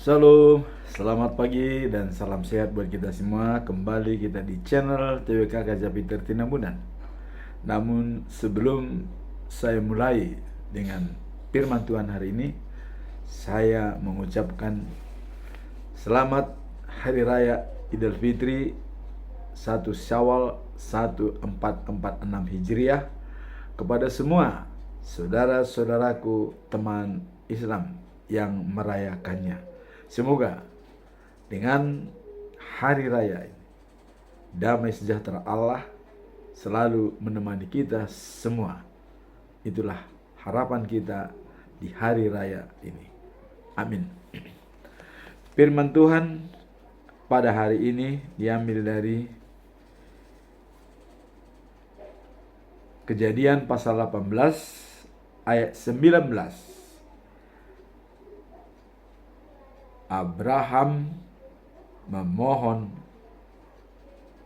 Shalom, selamat pagi dan salam sehat buat kita semua. Kembali kita di channel TWK Gajah Pinter Tinambunan. Namun sebelum saya mulai dengan firman Tuhan hari ini, saya mengucapkan selamat Hari Raya Idul Fitri 1 Syawal 1446 Hijriah kepada semua saudara-saudaraku teman Islam yang merayakannya. Semoga dengan hari raya ini, damai sejahtera Allah selalu menemani kita semua. Itulah harapan kita di hari raya ini. Amin. Firman Tuhan pada hari ini diambil dari Kejadian pasal 18 ayat 19. Abraham memohon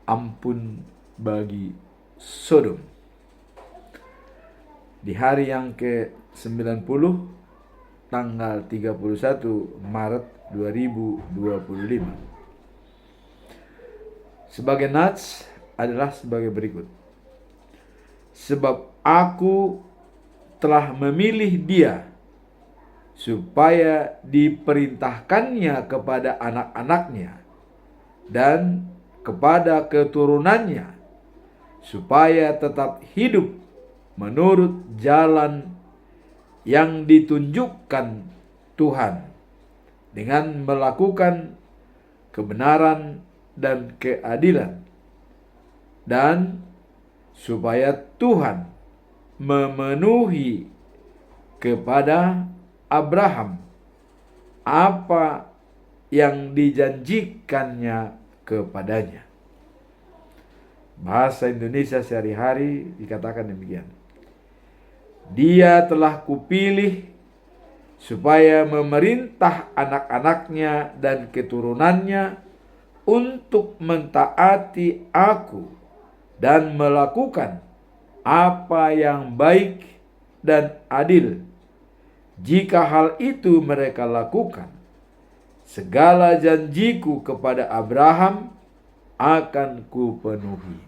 ampun bagi Sodom. Di hari yang ke-90 tanggal 31 Maret 2025. Sebagai nats adalah sebagai berikut. Sebab aku telah memilih dia supaya diperintahkannya kepada anak-anaknya dan kepada keturunannya, supaya tetap hidup menurut jalan yang ditunjukkan Tuhan, dengan melakukan kebenaran dan keadilan, dan supaya Tuhan memenuhi kepada Abraham apa yang dijanjikannya kepadanya. Bahasa Indonesia sehari-hari dikatakan demikian. Dia telah kupilih supaya memerintah anak-anaknya dan keturunannya untuk mentaati aku dan melakukan apa yang baik dan adil. Jika hal itu mereka lakukan, segala janjiku kepada Abraham akan kupenuhi.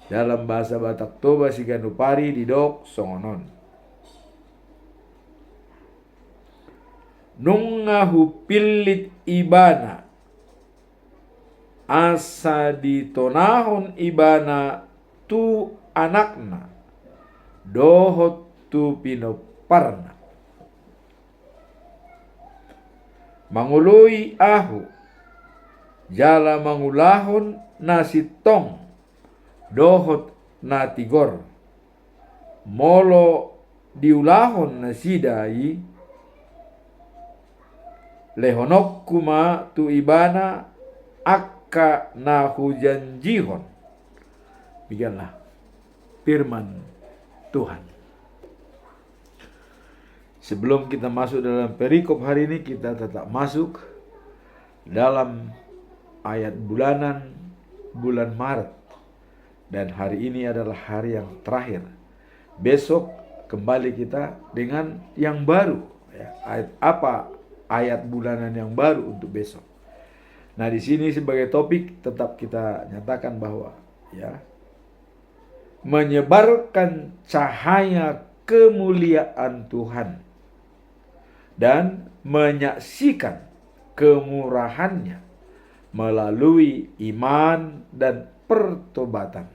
Dalam bahasa Batak Toba Siganupari didok songonon. Nunga hupilit ibana, asa ditonahon ibana tu anakna, dohot tu pinoparna. Mangului ahu, jala mangulahon nasitong, dohot natigor, molo diulahon nasidai, lehonok kuma tu ibana akka nahujanjihon. Demikianlah firman Tuhan. Sebelum kita masuk dalam perikop hari ini, kita tetap masuk dalam ayat bulanan bulan Maret. Dan hari ini adalah hari yang terakhir. Besok kembali kita dengan yang baru. Apa ayat bulanan yang baru untuk besok? Nah, di sini sebagai topik tetap kita nyatakan bahwa menyebarkan cahaya kemuliaan Tuhan dan menyaksikan kemurahannya melalui iman dan pertobatan.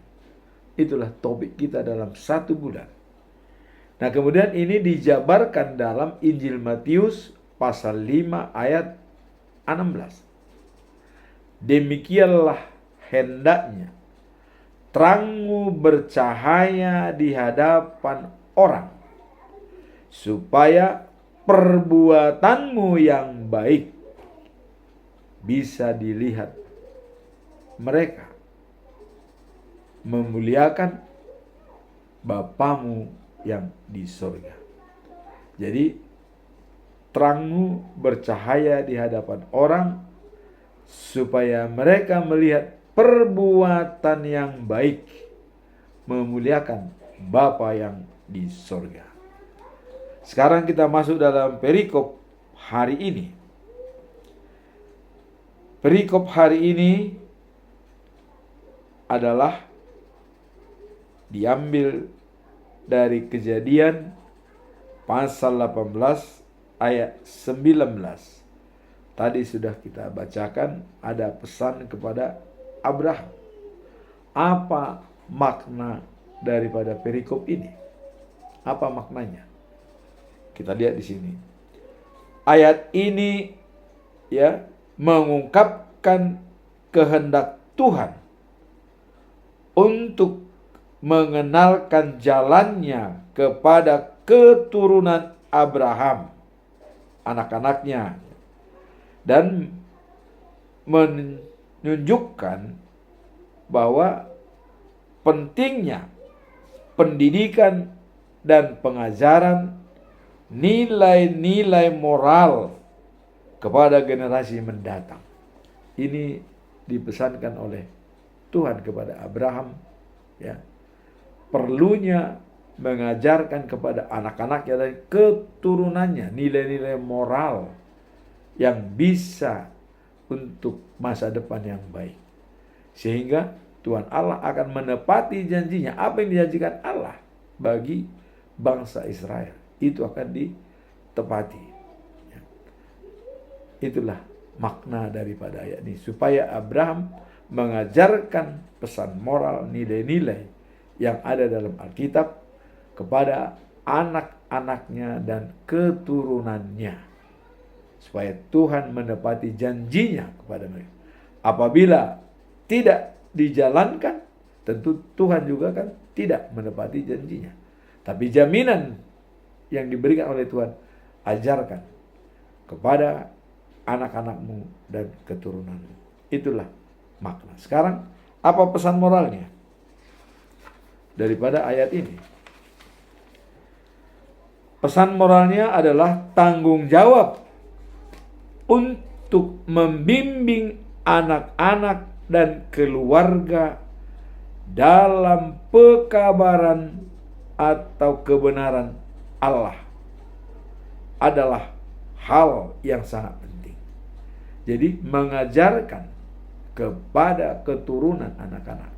Itulah topik kita dalam satu bulan. Nah, kemudian ini dijabarkan dalam Injil Matius pasal 5 ayat 16. Demikianlah hendaknya terangmu bercahaya di hadapan orang, supaya perbuatanmu yang baik bisa dilihat mereka, memuliakan Bapamu yang di sorga. Jadi terangmu bercahaya di hadapan orang, supaya mereka melihat perbuatan yang baik, memuliakan Bapa yang di sorga. Sekarang kita masuk dalam perikop hari ini. perikop hari ini adalah diambil dari Kejadian pasal 18 ayat 19. Tadi sudah kita bacakan, ada pesan kepada Abraham. Apa makna daripada perikop ini? Apa maknanya? Kita lihat di sini. Ayat ini ya mengungkapkan kehendak Tuhan untuk mengenalkan jalannya kepada keturunan Abraham, anak-anaknya, dan menunjukkan bahwa pentingnya pendidikan dan pengajaran nilai-nilai moral kepada generasi mendatang. Ini dipesankan oleh Tuhan kepada Abraham, ya. Perlunya mengajarkan kepada anak-anaknya dan keturunannya nilai-nilai moral yang bisa untuk masa depan yang baik. Sehingga Tuhan Allah akan menepati janjinya. Apa yang dijanjikan Allah bagi bangsa Israel, itu akan ditepati. Ya. Itulah makna daripada ayat ini. Supaya Abraham mengajarkan pesan moral, nilai-nilai yang ada dalam Alkitab kepada anak-anaknya dan keturunannya. Supaya Tuhan menepati janjinya kepada mereka. Apabila tidak dijalankan, tentu Tuhan juga kan tidak menepati janjinya. Tapi jaminan yang diberikan oleh Tuhan, ajarkan kepada anak-anakmu dan keturunanmu. Itulah makna. Sekarang, apa pesan moralnya daripada ayat ini? Pesan moralnya adalah tanggung jawab untuk membimbing anak-anak dan keluarga dalam pekabaran atau kebenaran Allah adalah hal yang sangat penting. Jadi mengajarkan kepada keturunan anak-anak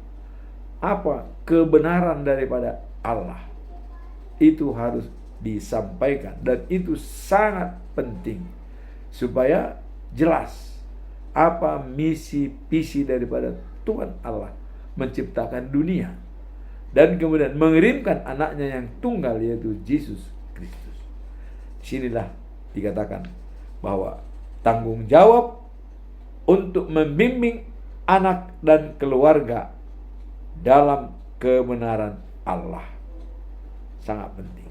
apa kebenaran daripada Allah, itu harus disampaikan, dan itu sangat penting supaya jelas apa misi visi daripada Tuhan Allah menciptakan dunia dan kemudian mengirimkan anaknya yang tunggal, yaitu Yesus Kristus. Disinilah dikatakan bahwa tanggung jawab untuk membimbing anak dan keluarga dalam kebenaran Allah sangat penting.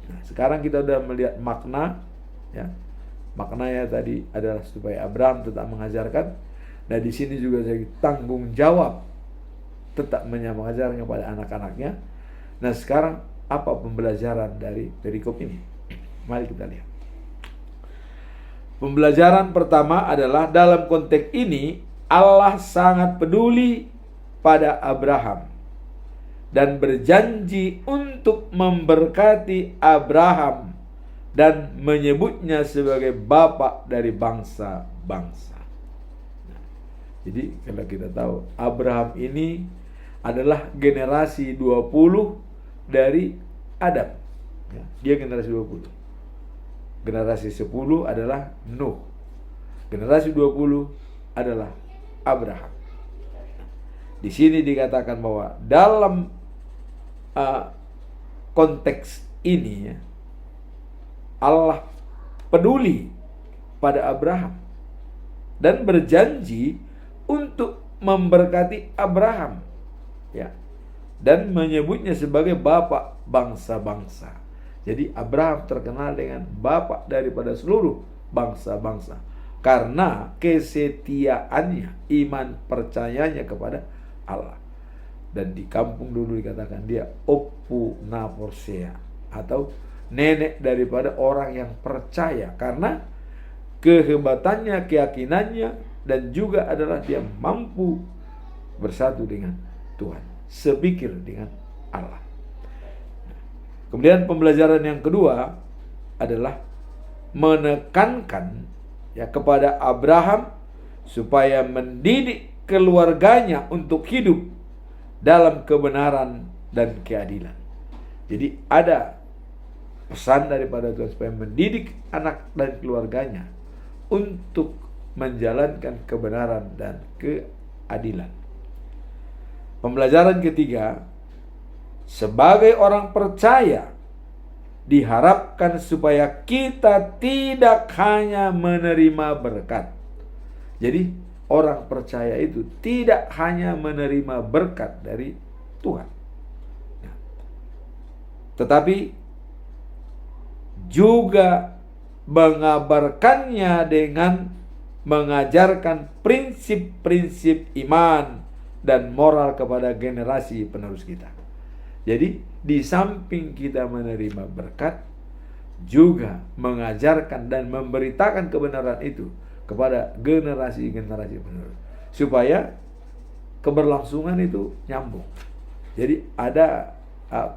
Nah, sekarang kita sudah melihat makna, ya. Maknanya tadi adalah supaya Abraham tetap mengajarkan. Nah, di sini juga saya tanggung jawab tetap mengajarkan kepada anak-anaknya. Nah, sekarang apa pembelajaran dari perikop ini? Mari kita lihat. Pembelajaran pertama adalah dalam konteks ini Allah sangat peduli pada Abraham dan berjanji untuk memberkati Abraham dan menyebutnya sebagai bapak dari bangsa-bangsa. Nah, jadi kalau kita tahu Abraham ini adalah generasi 20 dari Adam. Ya, dia generasi 20. Generasi 10 adalah Nuh. Generasi 20 adalah Abraham. Di sini dikatakan bahwa dalam konteks ini, ya, Allah peduli pada Abraham dan berjanji untuk memberkati Abraham, ya, dan menyebutnya sebagai bapak bangsa-bangsa. Jadi Abraham terkenal dengan bapak daripada seluruh bangsa-bangsa karena kesetiaannya, iman percayanya kepada Allah. Dan di kampung dulu dikatakan dia Oppu Naporsea, atau nenek daripada orang yang percaya, karena kehebatannya, keyakinannya, dan juga adalah dia mampu bersatu dengan Tuhan, sepikir dengan Allah. Kemudian pembelajaran yang kedua adalah menekankan, ya, kepada Abraham supaya mendidik keluarganya untuk hidup dalam kebenaran dan keadilan. Jadi ada pesan daripada Tuhan supaya mendidik anak dan keluarganya untuk menjalankan kebenaran dan keadilan. Pembelajaran ketiga, sebagai orang percaya diharapkan supaya kita tidak hanya menerima berkat. Jadi orang percaya itu tidak hanya menerima berkat dari Tuhan, tetapi juga mengabarkannya dengan mengajarkan prinsip-prinsip iman dan moral kepada generasi penerus kita. Jadi di samping kita menerima berkat, juga mengajarkan dan memberitakan kebenaran itu kepada generasi-generasi penerus, supaya keberlangsungan itu nyambung. Jadi ada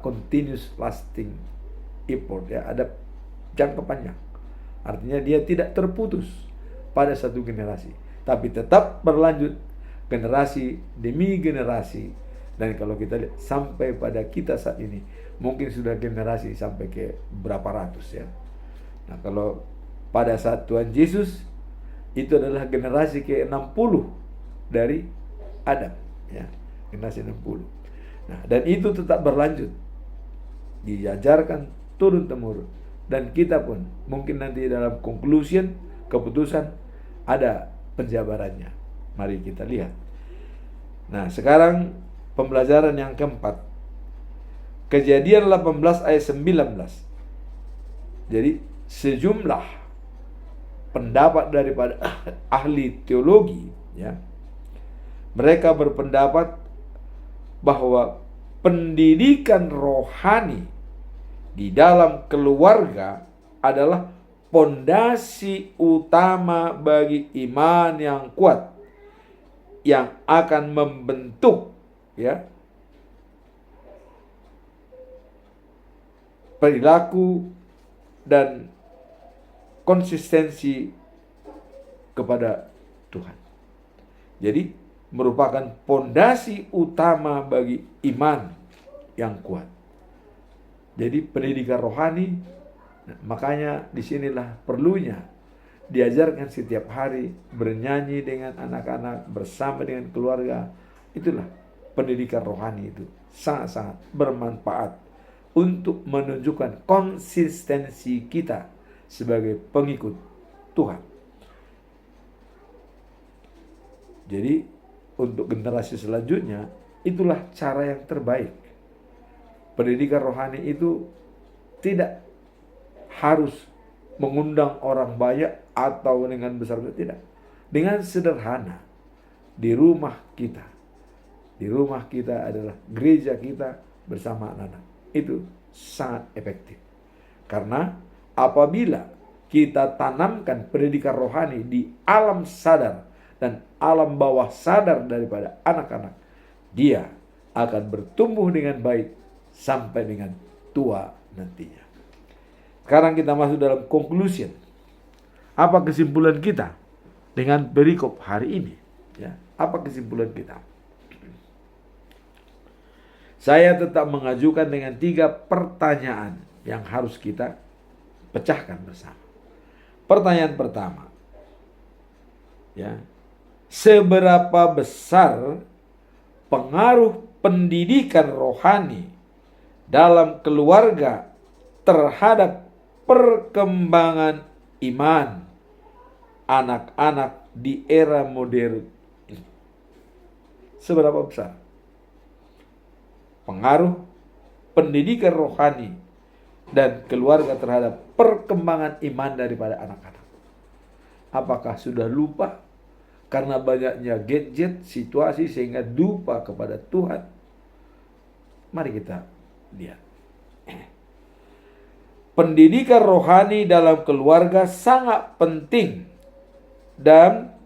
continuous lasting effort, ya, ada jangka panjang. Artinya dia tidak terputus pada satu generasi, tapi tetap berlanjut generasi demi generasi. Dan kalau kita lihat sampai pada kita saat ini, mungkin sudah generasi sampai ke berapa ratus, ya. Nah, kalau pada saat Tuhan Yesus itu adalah generasi ke-60 dari Adam, ya, generasi 60. Nah, dan itu tetap berlanjut, diajarkan turun temurun. Dan kita pun mungkin nanti dalam keputusan ada penjabarannya. Mari kita lihat. Nah, sekarang pembelajaran yang keempat, Kejadian 18 ayat 19. Jadi sejumlah pendapat daripada ahli teologi, ya, mereka berpendapat bahwa pendidikan rohani di dalam keluarga adalah pondasi utama bagi iman yang kuat, yang akan membentuk, ya, perilaku dan konsistensi kepada Tuhan. Jadi merupakan pondasi utama bagi iman yang kuat. Jadi pendidikan rohani, makanya disinilah perlunya diajarkan setiap hari, bernyanyi dengan anak-anak, bersama dengan keluarga. Itulah pendidikan rohani, itu sangat-sangat bermanfaat untuk menunjukkan konsistensi kita sebagai pengikut Tuhan. Jadi untuk generasi selanjutnya, itulah cara yang terbaik. Pendidikan rohani itu tidak harus mengundang orang banyak atau dengan besar, tidak. Dengan sederhana, di rumah kita. Di rumah kita adalah gereja kita bersama anak-anak. Itu sangat efektif. Karena apabila kita tanamkan pendidikan rohani di alam sadar dan alam bawah sadar daripada anak-anak, dia akan bertumbuh dengan baik sampai dengan tua nantinya. Sekarang kita masuk dalam conclusion. Apa kesimpulan kita dengan perikop hari ini? Ya, apa kesimpulan kita? Saya tetap mengajukan dengan 3 pertanyaan yang harus kita pecahkan bersama. Pertanyaan pertama, ya, seberapa besar pengaruh pendidikan rohani dalam keluarga terhadap perkembangan iman anak-anak di era modern ini? Seberapa besar pengaruh pendidikan rohani dan keluarga terhadap perkembangan iman daripada anak-anak? Apakah sudah lupa karena banyaknya gadget, situasi, sehingga lupa kepada Tuhan? Mari kita lihat. Pendidikan rohani dalam keluarga sangat penting dan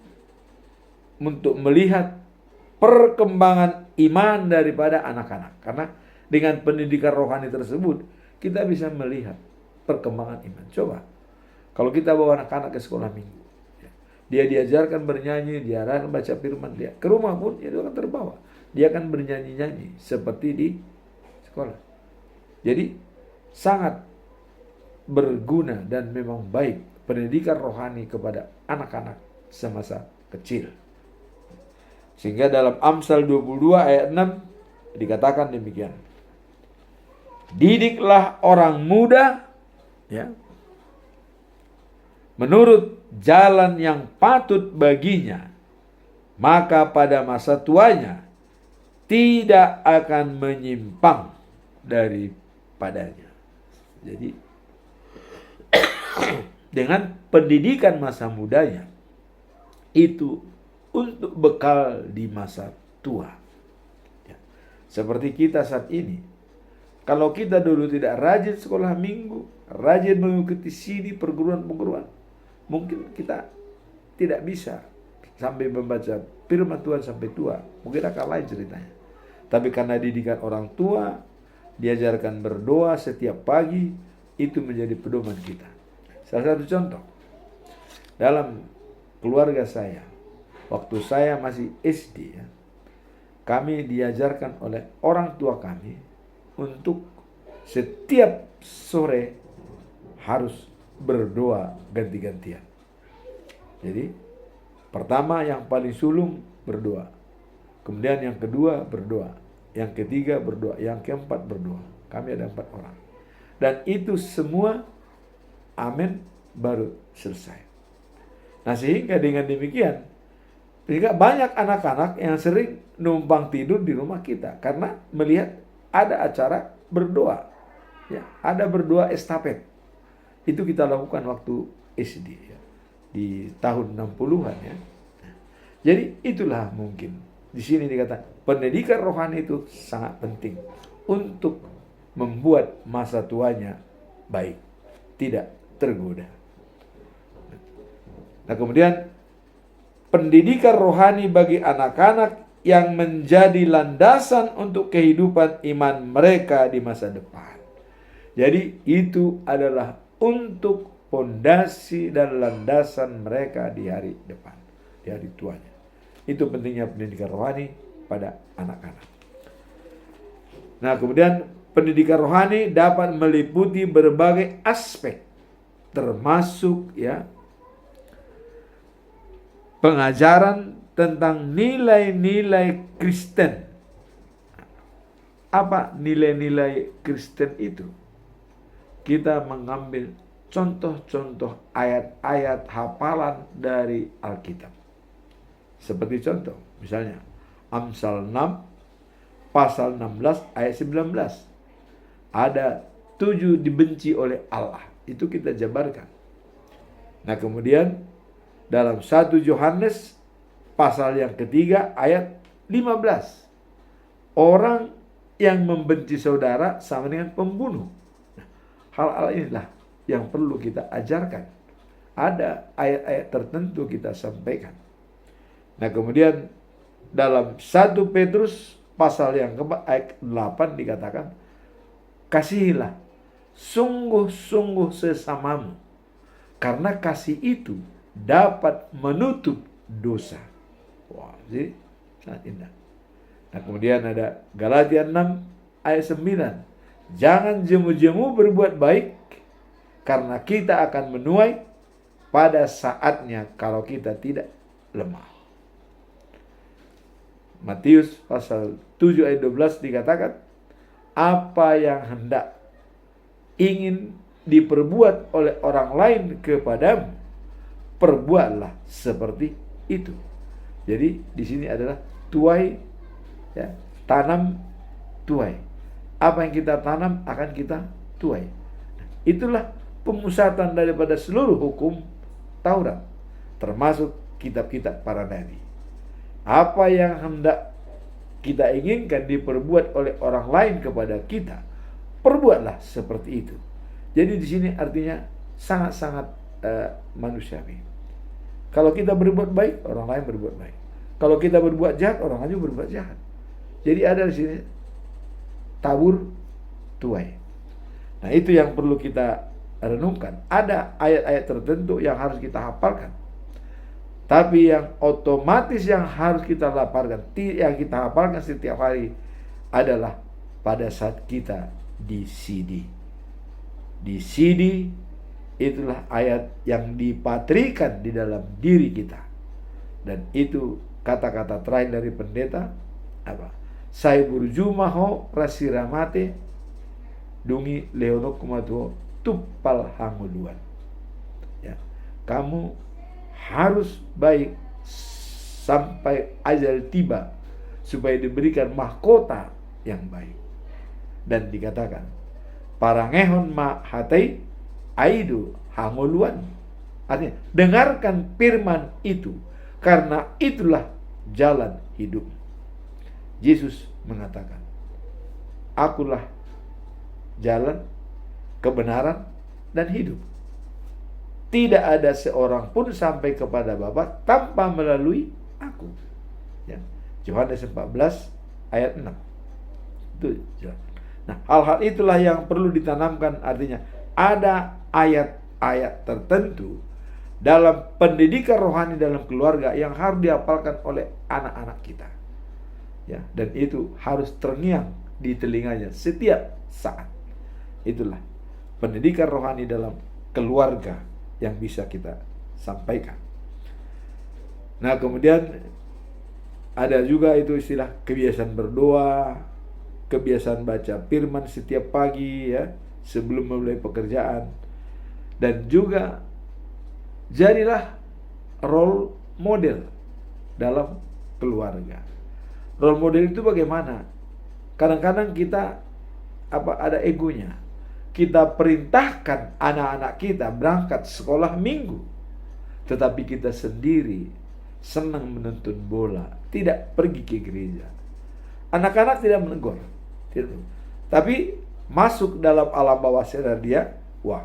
untuk melihat perkembangan iman daripada anak-anak. Karena dengan pendidikan rohani tersebut, kita bisa melihat perkembangan iman. Coba, kalau kita bawa anak-anak ke sekolah minggu, ya, Dia diajarkan bernyanyi, dia akan baca firman, dia ke rumah pun dia akan terbawa. Dia akan bernyanyi-nyanyi seperti di sekolah. Jadi sangat berguna dan memang baik pendidikan rohani kepada anak-anak semasa kecil. Sehingga dalam Amsal 22 ayat 6 dikatakan demikian. Didiklah orang muda ya, menurut jalan yang patut baginya, maka pada masa tuanya tidak akan menyimpang daripadanya. Jadi dengan pendidikan masa mudanya itu untuk bekal di masa tua. Ya. Seperti kita saat ini, kalau kita dulu tidak rajin sekolah minggu, rajin mengikuti CD perguruan-perguruan, mungkin kita tidak bisa sampai membaca firman Tuhan sampai tua. Mungkin akan lain ceritanya. Tapi karena didikan orang tua, diajarkan berdoa setiap pagi, itu menjadi pedoman kita. Salah satu contoh, dalam keluarga saya, waktu saya masih SD, ya, kami diajarkan oleh orang tua kami untuk setiap sore harus berdoa ganti-gantian. Jadi pertama yang paling sulung berdoa, kemudian yang kedua berdoa, yang ketiga berdoa, yang keempat berdoa. Kami ada 4 orang. Dan itu semua amin baru selesai. Nah sehingga dengan demikian, sehingga banyak anak-anak yang sering numpang tidur di rumah kita karena melihat ada acara berdoa, ya, ada berdoa estafet. Itu kita lakukan waktu SD, ya, di tahun 60-an ya. Jadi itulah mungkin di sini dikatakan pendidikan rohani itu sangat penting untuk membuat masa tuanya baik, tidak tergoda. Nah kemudian pendidikan rohani bagi anak-anak yang menjadi landasan untuk kehidupan iman mereka di masa depan. Jadi itu adalah untuk pondasi dan landasan mereka di hari depan, di hari tuanya. Itu pentingnya pendidikan rohani pada anak-anak. Nah kemudian pendidikan rohani dapat meliputi berbagai aspek, termasuk ya pengajaran tentang nilai-nilai Kristen. Apa nilai-nilai Kristen itu? Kita mengambil contoh-contoh ayat-ayat hafalan dari Alkitab. Seperti contoh, misalnya Amsal 6 pasal 16 ayat 19. Ada 7 dibenci oleh Allah. Itu kita jabarkan. Nah kemudian dalam 1 Yohanes pasal yang ketiga ayat 15. Orang yang membenci saudara sama dengan pembunuh. Nah, hal-hal inilah yang perlu kita ajarkan. Ada ayat-ayat tertentu kita sampaikan. Nah kemudian dalam 1 Petrus pasal yang keempat ayat 8 dikatakan, kasihilah sungguh-sungguh sesamamu, karena kasih itu dapat menutup dosa. Wah, jadi sangat indah. Nah kemudian ada Galatia 6 ayat 9. Jangan jemu-jemu berbuat baik, karena kita akan menuai pada saatnya kalau kita tidak lemah. Matius pasal 7 ayat 12 dikatakan, apa yang hendak ingin diperbuat oleh orang lain kepadamu, perbuatlah seperti itu. Jadi di sini adalah tuai, ya, tanam tuai. Apa yang kita tanam akan kita tuai. Itulah pemusatan daripada seluruh hukum Taurat, termasuk kitab-kitab para nabi. Apa yang hendak kita inginkan diperbuat oleh orang lain kepada kita, perbuatlah seperti itu. Jadi di sini artinya sangat-sangat manusiawi. Kalau kita berbuat baik, orang lain berbuat baik. Kalau kita berbuat jahat, orang lain juga berbuat jahat. Jadi ada di sini tabur tuai. Nah itu yang perlu kita renungkan. Ada ayat-ayat tertentu yang harus kita hafalkan. Tapi yang otomatis yang harus kita yang kita hafalkan setiap hari adalah pada saat kita di CD. Di CD itulah ayat yang dipatrikan di dalam diri kita. Dan itu kata-kata terakhir dari pendeta apa? Saya burjumaho rasiramate dungi leonok kumatuo tupal hanguluan. Ya, kamu harus baik sampai ajal tiba supaya diberikan mahkota yang baik. Dan dikatakan parangehon ma hatai aidu hanguluan. Artinya dengarkan firman itu, karena itulah jalan hidup. Yesus mengatakan, akulah jalan, kebenaran, dan hidup. Tidak ada seorang pun sampai kepada Bapa tanpa melalui aku. Ya. Yohanes 14 ayat 6. Itu jelas. Nah, hal-hal itulah yang perlu ditanamkan. Artinya ada ayat-ayat tertentu dalam pendidikan rohani dalam keluarga yang harus dihafalkan oleh anak-anak kita. Ya, dan itu harus terngiang di telinganya setiap saat. Itulah pendidikan rohani dalam keluarga yang bisa kita sampaikan. Nah, kemudian ada juga itu istilah kebiasaan berdoa, kebiasaan baca firman setiap pagi ya, sebelum memulai pekerjaan. Dan juga jadilah role model dalam keluarga. Role model itu bagaimana? Kadang-kadang kita ada egonya. Kita perintahkan anak-anak kita berangkat sekolah minggu, tetapi kita sendiri senang menonton bola, tidak pergi ke gereja. Anak-anak tidak menegur, tapi masuk dalam alam bawah sadar dia, wah,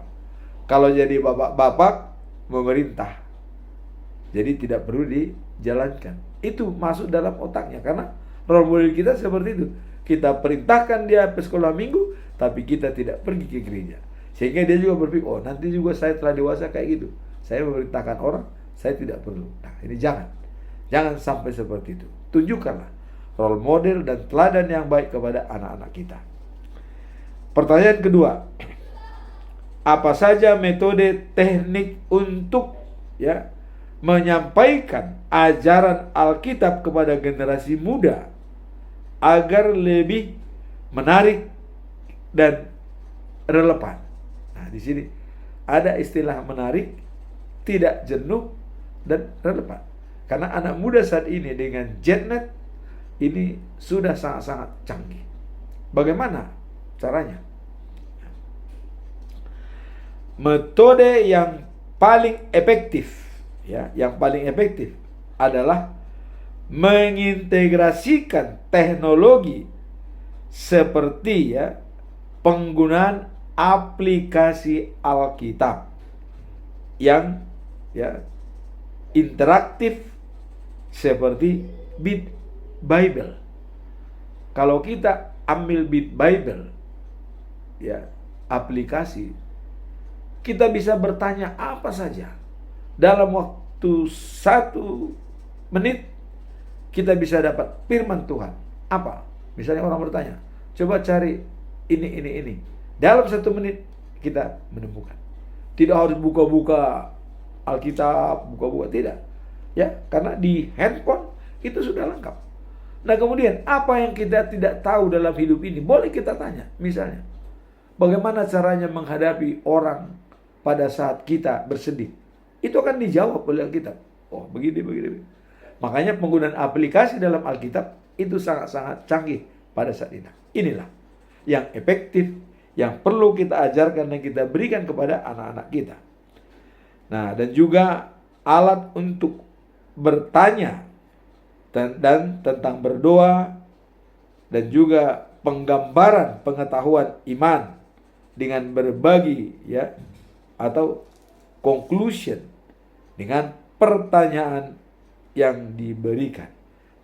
kalau jadi bapak-bapak memerintah, jadi tidak perlu dijalankan. Itu masuk dalam otaknya, karena role model kita seperti itu. Kita perintahkan dia ke sekolah minggu, tapi kita tidak pergi ke gereja. Sehingga dia juga berpikir, oh nanti juga saya telah dewasa kayak gitu, saya memerintahkan orang, saya tidak perlu. Nah, ini jangan sampai seperti itu. Tunjukkanlah role model dan teladan yang baik kepada anak-anak kita. Pertanyaan kedua, apa saja metode teknik untuk menyampaikan ajaran Alkitab kepada generasi muda agar lebih menarik dan relevan? Nah, di sini ada istilah menarik, tidak jenuh, dan relevan. Karena anak muda saat ini dengan jetnet ini sudah sangat-sangat canggih. Bagaimana caranya? Metode yang paling efektif, yang paling efektif adalah mengintegrasikan teknologi seperti penggunaan aplikasi Alkitab yang interaktif seperti Beat Bible. Kalau kita ambil Beat Bible aplikasi, kita bisa bertanya apa saja dalam waktu 1 menit. Kita bisa dapat firman Tuhan. Apa? Misalnya orang bertanya, coba cari ini. Dalam 1 menit kita menemukan. Tidak harus buka-buka Alkitab, tidak. Karena di handphone itu sudah lengkap. Nah, kemudian apa yang kita tidak tahu dalam hidup ini, boleh kita tanya. Misalnya, bagaimana caranya menghadapi orang pada saat kita bersedih? Itu akan dijawab oleh Alkitab. Oh, begini. Makanya penggunaan aplikasi dalam Alkitab itu sangat-sangat canggih pada saat ini. Inilah yang efektif, yang perlu kita ajarkan dan kita berikan kepada anak-anak kita. Nah, dan juga alat untuk bertanya dan tentang berdoa, dan juga penggambaran pengetahuan iman dengan berbagi atau conclusion dengan pertanyaan yang diberikan.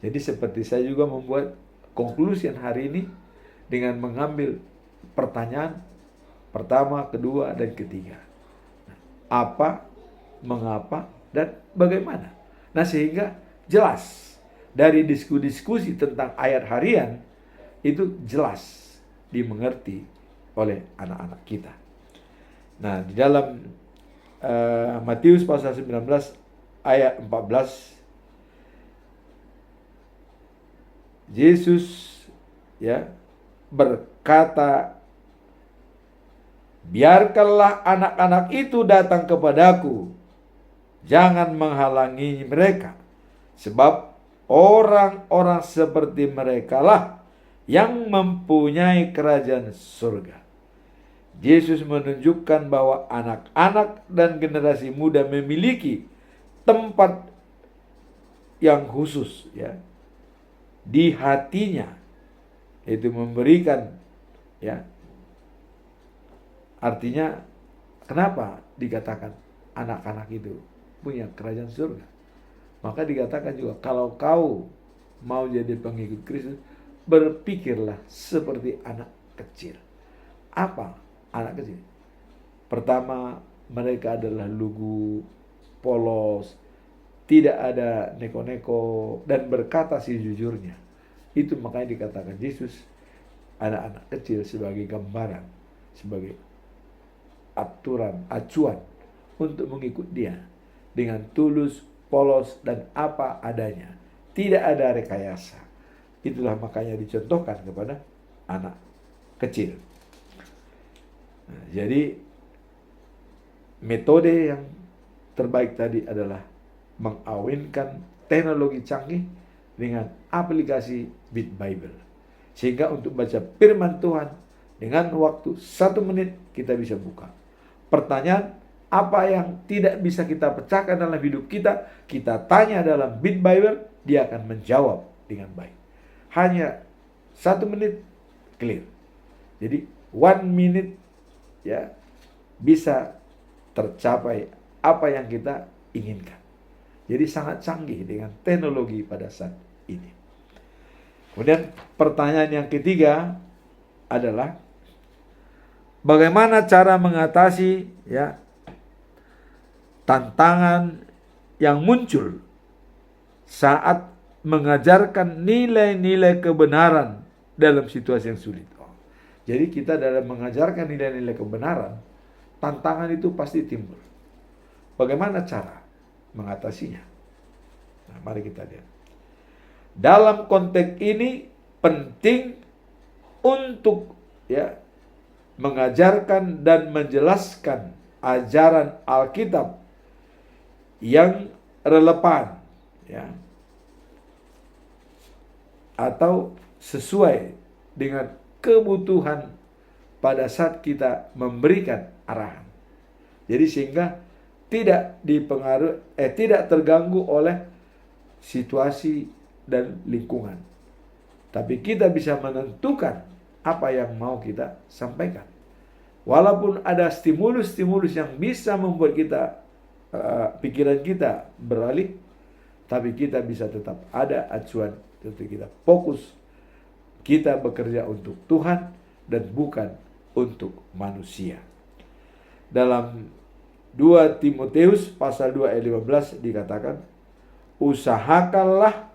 Jadi seperti saya juga membuat conclusion hari ini dengan mengambil pertanyaan pertama, kedua, dan ketiga. Apa, mengapa, dan bagaimana. Nah, sehingga jelas dari diskusi tentang ayat harian itu jelas dimengerti oleh anak-anak kita. Nah, di dalam Matius pasal 19 ayat 14, Yesus berkata, biarkanlah anak-anak itu datang kepadaku, jangan menghalangi mereka, sebab orang-orang seperti mereka lah yang mempunyai kerajaan surga. Yesus menunjukkan bahwa anak-anak dan generasi muda memiliki tempat yang khusus di hatinya, itu memberikan artinya kenapa dikatakan anak-anak itu punya kerajaan surga? Maka dikatakan juga, kalau kau mau jadi pengikut Kristus, berpikirlah seperti anak kecil. Apa anak kecil? Pertama, mereka adalah lugu, polos, tidak ada neko-neko, dan berkata sejujurnya. Itu makanya dikatakan Yesus anak-anak kecil sebagai gambaran, sebagai acuan untuk mengikut dia dengan tulus, polos, dan apa adanya. Tidak ada rekayasa. Itulah makanya dicontohkan kepada anak kecil. Nah, jadi metode yang terbaik tadi adalah mengawinkan teknologi canggih dengan aplikasi Bit Bible. Sehingga untuk baca firman Tuhan dengan waktu 1 menit kita bisa buka. Pertanyaan apa yang tidak bisa kita pecahkan dalam hidup kita, kita tanya dalam Bit Bible, dia akan menjawab dengan baik. Hanya 1 menit clear. Jadi 1 minute bisa tercapai apa yang kita inginkan. Jadi sangat canggih dengan teknologi pada saat ini. Kemudian pertanyaan yang ketiga adalah bagaimana cara mengatasi tantangan yang muncul saat mengajarkan nilai-nilai kebenaran dalam situasi yang sulit. Jadi kita dalam mengajarkan nilai-nilai kebenaran, tantangan itu pasti timbul. Bagaimana cara mengatasinya? Nah, mari kita lihat. Dalam konteks ini penting untuk mengajarkan dan menjelaskan ajaran Alkitab yang relevan atau sesuai dengan kebutuhan pada saat kita memberikan arahan. Jadi sehingga tidak tidak terganggu oleh situasi dan lingkungan. Tapi kita bisa menentukan apa yang mau kita sampaikan. Walaupun ada stimulus-stimulus yang bisa membuat kita pikiran kita beralih, tapi kita bisa tetap ada acuan untuk kita fokus. Kita bekerja untuk Tuhan dan bukan untuk manusia. Dalam 2 Timotius pasal 2 ayat 15 dikatakan, usahakanlah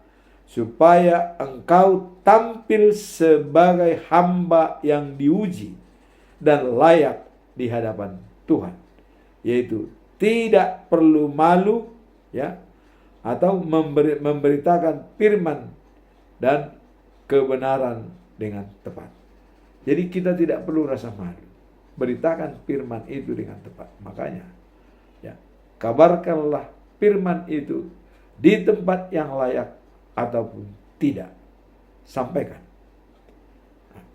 supaya engkau tampil sebagai hamba yang diuji dan layak di hadapan Tuhan. Yaitu tidak perlu malu atau memberitakan firman dan kebenaran dengan tepat. Jadi kita tidak perlu rasa malu. Beritakan firman itu dengan tepat. Makanya kabarkanlah firman itu di tempat yang layak ataupun tidak. Sampaikan.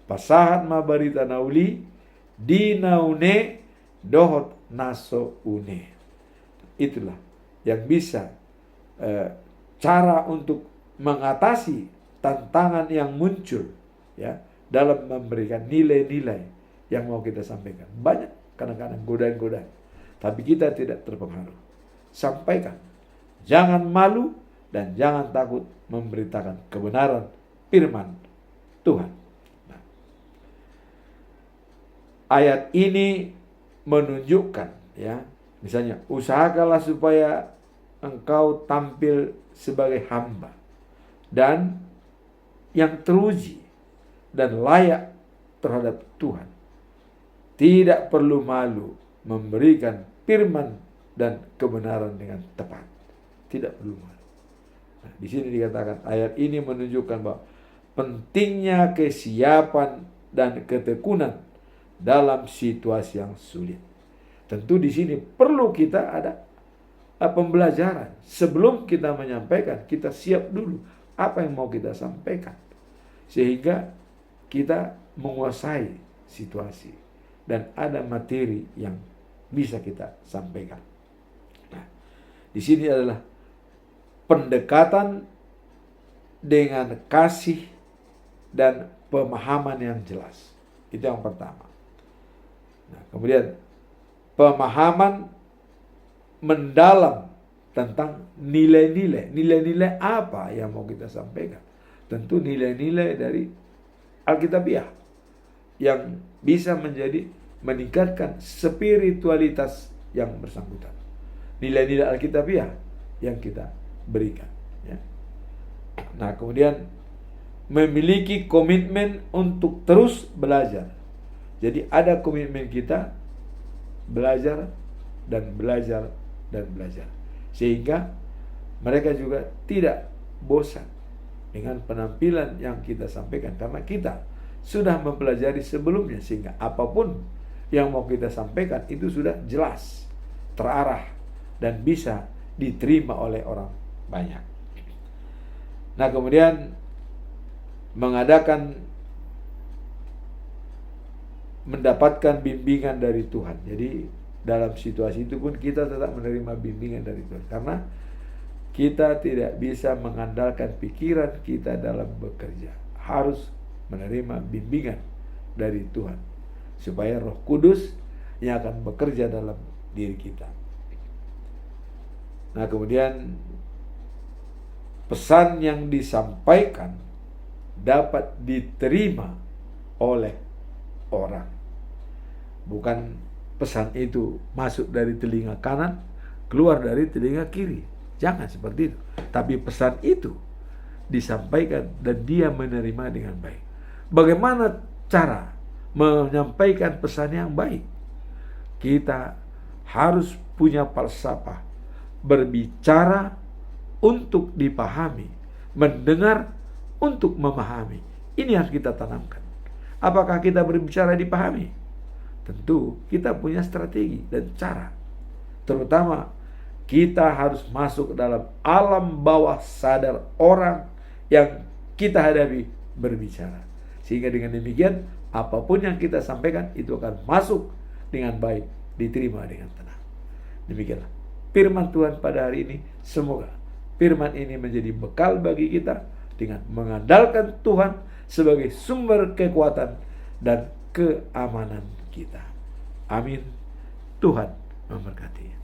Pasahat mabarita nauli dinaune dohot naso une. Itulah yang bisa cara untuk mengatasi tantangan yang muncul dalam memberikan nilai-nilai yang mau kita sampaikan. Banyak kadang-kadang godaan-godaan, tapi kita tidak terpengaruh. Sampaikan. Jangan malu dan jangan takut memberitakan kebenaran firman Tuhan. Nah, ayat ini menunjukkan misalnya usahakanlah supaya engkau tampil sebagai hamba dan yang teruji dan layak terhadap Tuhan. Tidak perlu malu memberikan firman dan kebenaran dengan tepat. Tidak perlu malu. Nah, di sini dikatakan ayat ini menunjukkan bahwa pentingnya kesiapan dan ketekunan dalam situasi yang sulit. Tentu di sini perlu kita ada pembelajaran. Sebelum kita menyampaikan, kita siap dulu apa yang mau kita sampaikan. Sehingga kita menguasai situasi dan ada materi yang bisa kita sampaikan. Nah, di sini adalah pendekatan dengan kasih dan pemahaman yang jelas. Itu yang pertama. Nah, kemudian pemahaman mendalam tentang nilai-nilai. Nilai-nilai apa yang mau kita sampaikan? Tentu nilai-nilai dari Alkitabiah yang bisa meningkatkan spiritualitas yang bersangkutan. Nilai-nilai Alkitabiah yang kita berikan. Ya. Nah, kemudian memiliki komitmen untuk terus belajar. Jadi ada komitmen kita belajar dan belajar dan belajar. Sehingga mereka juga tidak bosan dengan penampilan yang kita sampaikan. Karena kita sudah mempelajari sebelumnya. Sehingga apapun yang mau kita sampaikan itu sudah jelas, terarah, dan bisa diterima oleh orang banyak. Nah, kemudian mendapatkan bimbingan dari Tuhan. Jadi dalam situasi itu pun kita tetap menerima bimbingan dari Tuhan. Karena kita tidak bisa mengandalkan pikiran kita dalam bekerja. Harus menerima bimbingan dari Tuhan. Supaya Roh Kudus yang akan bekerja dalam diri kita. Nah, kemudian pesan yang disampaikan dapat diterima oleh orang. Bukan pesan itu masuk dari telinga kanan, keluar dari telinga kiri. Jangan seperti itu. Tapi pesan itu disampaikan dan dia menerima dengan baik. Bagaimana cara menyampaikan pesan yang baik? Kita harus punya falsafah, berbicara untuk dipahami, mendengar untuk memahami. Ini harus kita tanamkan. Apakah kita berbicara dipahami? Tentu kita punya strategi dan cara. Terutama kita harus masuk ke dalam alam bawah sadar orang yang kita hadapi berbicara. Sehingga dengan demikian apapun yang kita sampaikan itu akan masuk dengan baik, diterima dengan tenang. Demikianlah firman Tuhan pada hari ini. Semoga firman ini menjadi bekal bagi kita dengan mengandalkan Tuhan sebagai sumber kekuatan dan keamanan kita. Amin. Tuhan memberkati.